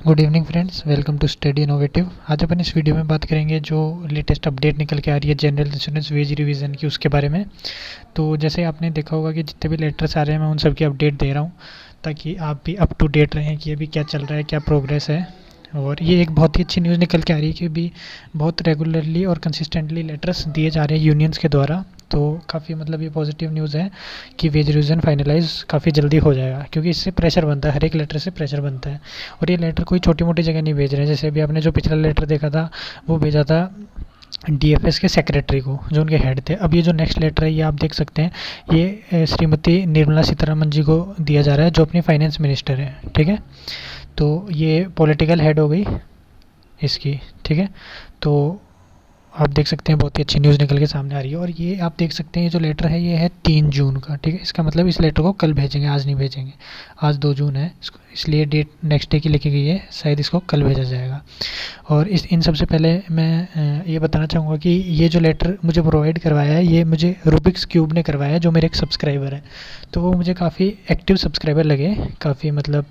Good evening friends, welcome to study innovative. आज अपन इस वीडियो में बात करेंगे जो लेटेस्ट अपडेट निकल के आ रही है जनरल इंश्योरेंस वेज रिवीजन की, उसके बारे में। तो जैसे आपने देखा होगा कि जितने भी लेटर्स आ रहे हैं मैं उन सब की अपडेट दे रहा हूँ, ताकि आप भी अप टू डेट रहें कि अभी क्या चल रहा है, क्या प्रोग्रेस है। और ये एक बहुत ही अच्छी न्यूज़ निकल के आ रही है कि अभी बहुत रेगुलरली और कंसिस्टेंटली लेटर्स दिए जा रहे हैं यूनियंस के द्वारा। तो काफ़ी मतलब ये पॉजिटिव न्यूज़ है कि वेज रिवीजन फाइनलाइज काफ़ी जल्दी हो जाएगा, क्योंकि इससे प्रेशर बनता है, हर एक लेटर से प्रेशर बनता है। और ये लेटर कोई छोटी मोटी जगह नहीं भेज रहे हैं। जैसे अभी आपने जो पिछला लेटर देखा था वो भेजा था डीएफएस के सेक्रेटरी को, जो उनके हेड थे। अब ये जो नेक्स्ट लेटर है ये आप देख सकते हैं, ये श्रीमती निर्मला सीतारमन जी को दिया जा रहा है, जो अपनी फाइनेंस मिनिस्टर है। ठीक है, तो ये पॉलिटिकल हेड हो गई इसकी। ठीक है, तो आप देख सकते हैं बहुत ही अच्छी न्यूज़ निकल के सामने आ रही है। और ये आप देख सकते हैं ये जो लेटर है ये है 3 जून का। ठीक है, इसका मतलब इस लेटर को कल भेजेंगे, आज नहीं भेजेंगे। आज 2 जून है, इसलिए डेट नेक्स्ट डे की लिखी गई है, शायद इसको कल भेजा जाएगा। और इन सबसे पहले मैं ये बताना चाहूँगा कि ये जो लेटर मुझे प्रोवाइड करवाया है ये मुझे रूबिक्स क्यूब ने करवाया है, जो मेरे एक सब्सक्राइबर है। तो वो मुझे काफ़ी एक्टिव सब्सक्राइबर लगे, काफ़ी मतलब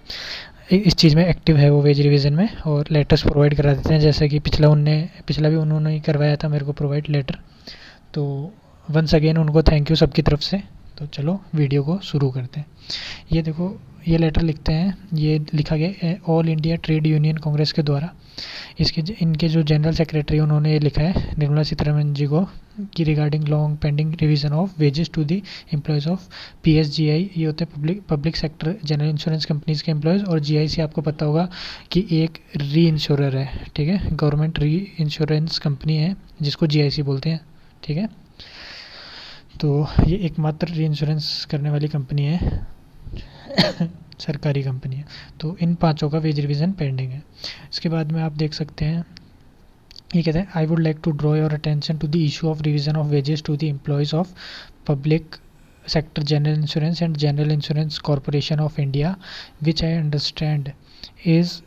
इस चीज़ में एक्टिव है वो वेज रिवीजन में, और लेटर्स प्रोवाइड करा देते हैं। जैसे कि पिछला भी उन्होंने ही करवाया था मेरे को प्रोवाइड लेटर। तो वंस अगेन उनको थैंक यू सबकी तरफ से। तो चलो वीडियो को शुरू करते हैं। ये देखो, ये लेटर लिखते हैं, ये लिखा गया all India trade union Congress के द्वारा। इनके जो जनरल सेक्रेटरी उन्होंने ये लिखा है निर्मला सीतारमन जी को, कि regarding long pending revision of wages to the employees of PSGI. ये होते हैं public sector general insurance companies के एम्प्लॉयज़। और जीआईसी आपको पता होगा कि एक री इंश्योरर है। ठीक है, गवर्नमेंट री इंश्योरेंस कंपनी है जिसको जीआईसी बोलते हैं। ठीक है, तो ये एकमात्र री इंश्योरेंस करने वाली कंपनी है सरकारी कंपनी है। तो इन पांचों का वेज रिवीजन पेंडिंग है। इसके बाद में आप देख सकते हैं, ये कहते हैं I would like to draw your attention to the issue of revision of wages to the employees of public sector general insurance and general insurance corporation of India, which I understand is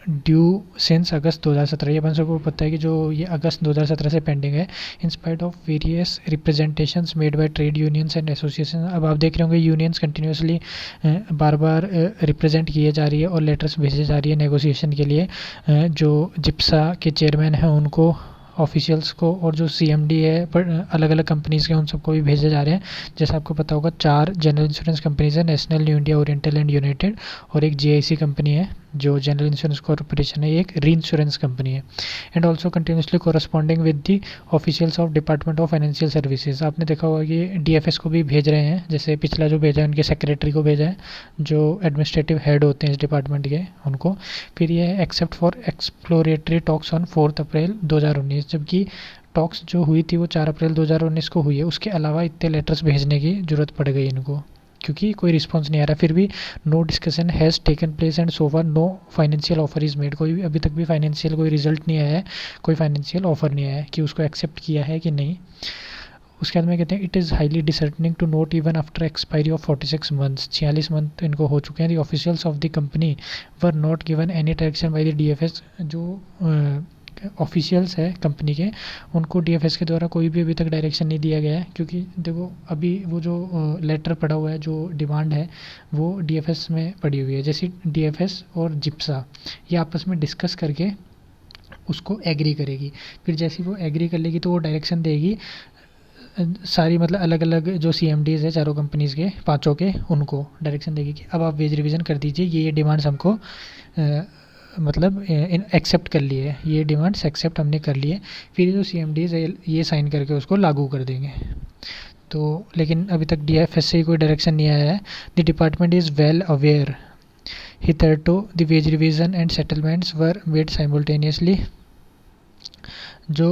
due since August 2017। ये अपन सबको पता है कि जो ये अगस्त 2017 से pending है, in spite of various representations made by trade unions and association. अब आप देख रहे होंगे यूनियंस कंटिन्यूसली बार बार रिप्रेजेंट किए जा रही है और लेटर्स भेजे जा रही है नेगोशिएशन के लिए। जो जिप्सा के चेयरमैन हैं उनको, ऑफिशियल्स को, और जो सीएमडी है पर अलग अलग कंपनीज़ के, उन सबको भी भेजे जा रहे हैं। जैसे आपको पता होगा 4 जनरल इंश्योरेंस कंपनीज़ है, national, new India, oriental and United, और एक जीआईसी कंपनी है जो जनरल इंश्योरेंस कॉरपोरेशन है, एक री इंश्योरेंस कंपनी है। And also continuously corresponding with the officials of department of financial services. आपने देखा होगा कि डीएफएस को भी भेज रहे हैं, जैसे पिछला जो भेजा है उनके सेक्रेटरी को भेजा है, जो एडमिनिस्ट्रेटिव हेड होते हैं इस डिपार्टमेंट के, उनको। फिर ये है except for exploratory talks on 4 अप्रैल 2019, जबकि टॉक्स जो हुई थी वो 4 अप्रैल 2019 को हुई है। उसके अलावा इतने लेटर्स भेजने की ज़रूरत पड़ गई इनको, क्योंकि कोई रिस्पांस नहीं आ रहा। फिर भी no discussion has taken place and so far no financial offer is made. कोई अभी तक भी फाइनेंशियल कोई रिजल्ट नहीं आया है, कोई फाइनेंशियल ऑफर नहीं आया है कि उसको एक्सेप्ट किया है कि नहीं। उसके बाद में कहते हैं it is highly disheartening to note even after expiry of 46 months, 46 month इनको हो चुके हैं, the officials of the company were not given any direction by the DFS. जो ऑफिशियल्स है कंपनी के, उनको डीएफएस के द्वारा कोई भी अभी तक डायरेक्शन नहीं दिया गया है। क्योंकि देखो अभी वो जो लेटर पड़ा हुआ है, जो डिमांड है वो डीएफएस में पड़ी हुई है। जैसे डीएफएस और जिप्सा ये आपस में डिस्कस करके उसको एग्री करेगी। फिर जैसे वो एग्री कर लेगी तो वो डायरेक्शन देगी सारी, मतलब अलग अलग जो सीएमडीज़ है चारों कंपनीज़ के, पांचों के, उनको डायरेक्शन देगी कि अब आप वेज रिवीजन कर दीजिए, ये डिमांड्स हमको मतलब एक्सेप्ट कर लिए, ये डिमांड्स एक्सेप्ट हमने कर लिए। फिर जो सीएमडीज़ है ये साइन करके उसको लागू कर देंगे। तो लेकिन अभी तक डीएफएस से कोई डायरेक्शन नहीं आया है। The department is well aware hitherto the wage revision and settlements were made simultaneously। जो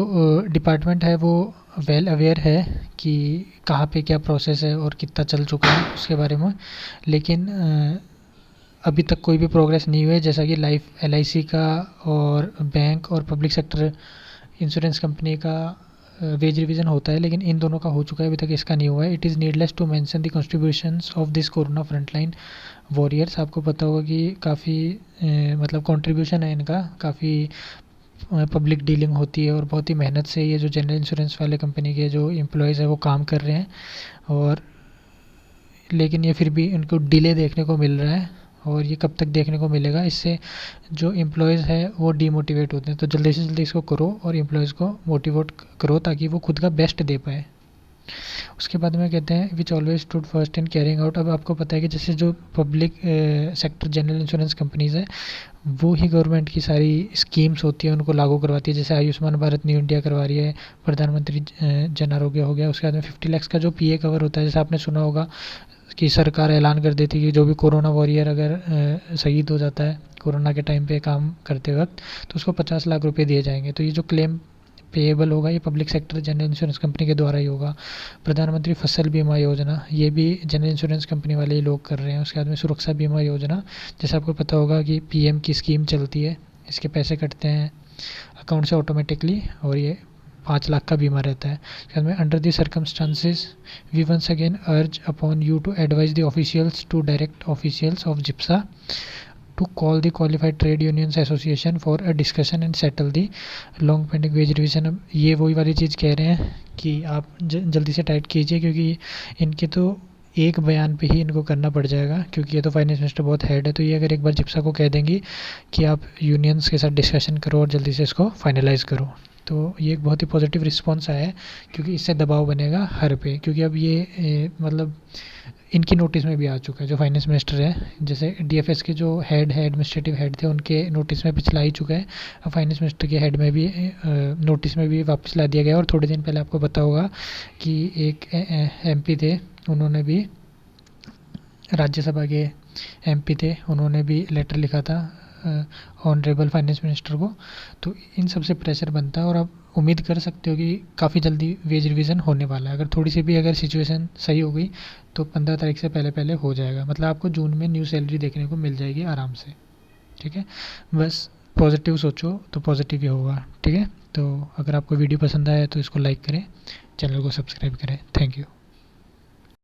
डिपार्टमेंट है वो वेल अवेयर है कि कहाँ पे क्या प्रोसेस है और कितना चल चुका है उसके बारे में, लेकिन अभी तक कोई भी प्रोग्रेस नहीं हुई है। जैसा कि लाइफ एलआईसी का और बैंक और पब्लिक सेक्टर इंश्योरेंस कंपनी का वेज रिवीजन होता है, लेकिन इन दोनों का हो चुका है, अभी तक इसका नहीं हुआ है। It is needless to mention the contributions of this corona frontline warriors. आपको पता होगा कि काफ़ी मतलब कंट्रीब्यूशन है इनका, काफ़ी पब्लिक डीलिंग होती है और बहुत ही मेहनत से ये जो जनरल इंश्योरेंस वाले कंपनी के जो एम्प्लॉयज़ है वो काम कर रहे हैं। और लेकिन ये फिर भी इनको डिले देखने को मिल रहा है। और ये कब तक देखने को मिलेगा, इससे जो एम्प्लॉयज़ है वो डीमोटिवेट होते हैं। तो जल्दी से जल्दी इसको करो और एम्प्लॉयज़ को मोटिवेट करो ताकि वो खुद का बेस्ट दे पाए। उसके बाद में कहते हैं which always stood first in carrying out. अब आपको पता है कि जैसे जो public sector general insurance companies है वो ही गवर्नमेंट की सारी स्कीम्स होती है उनको लागू करवाती है। जैसे आयुष्मान भारत न्यू इंडिया करवा रही है, प्रधानमंत्री जन आरोग्य हो गया। उसके बाद में 50 लाख का जो पीए कवर होता है, जैसे आपने सुना होगा कि सरकार ऐलान कर देती है कि जो भी कोरोना वॉरियर अगर शहीद हो जाता है कोरोना के टाइम पे काम करते वक्त, तो उसको 50 लाख रुपए दिए जाएंगे। तो ये जो क्लेम पेएबल होगा ये public sector general insurance company के द्वारा ही होगा। प्रधानमंत्री फसल बीमा योजना, ये भी जनरल इंश्योरेंस कंपनी वाले ही लोग कर रहे हैं। उसके बाद में सुरक्षा बीमा योजना, जैसे आपको पता होगा कि पीएम की स्कीम चलती है, इसके पैसे कटते हैं अकाउंट से ऑटोमेटिकली और ये 5 लाख का बीमा रहता है। उसके बाद में under the circumstances we once again urge upon you to advise the officials to direct officials of GIPSA to call the qualified trade unions association for a discussion and settle the long pending wage revision। अब ये वही वाली चीज़ कह रहे हैं कि आप जल्दी से टाइट कीजिए, क्योंकि इनके तो एक बयान पे ही इनको करना पड़ जाएगा, क्योंकि ये तो फाइनेंस मिनिस्टर बहुत हेड है। तो ये अगर एक बार जिप्सा को कह देंगी कि आप यूनियंस के साथ डिस्कशन करो और जल्दी से इसको फाइनलाइज़ करो, तो ये एक बहुत ही पॉजिटिव रिस्पॉन्स आया है, क्योंकि इससे दबाव बनेगा हर पे। क्योंकि अब ये मतलब इनकी नोटिस में भी आ चुका है, जो फाइनेंस मिनिस्टर है, जैसे डीएफएस के जो हेड है एडमिनिस्ट्रेटिव हेड थे उनके नोटिस में पिछला ही चुका है। अब फाइनेंस मिनिस्टर के हेड में भी नोटिस में भी वापस ला दिया गया। और थोड़े दिन पहले आपको पता होगा कि एक एमपी थे, उन्होंने भी राज्यसभा के एमपी थे, उन्होंने भी लेटर लिखा था ऑनरेबल फाइनेंस मिनिस्टर को। तो इन सब से प्रेशर बनता है और आप उम्मीद कर सकते हो कि काफ़ी जल्दी वेज रिवीजन होने वाला है। अगर थोड़ी सी भी अगर सिचुएशन सही हो गई तो 15 तारीख से पहले पहले हो जाएगा। मतलब आपको जून में न्यू सैलरी देखने को मिल जाएगी आराम से। ठीक है, बस पॉजिटिव सोचो तो पॉजिटिव ही होगा। ठीक है, तो अगर आपको वीडियो पसंद आया तो इसको लाइक करें, चैनल को सब्सक्राइब करें। Thank you.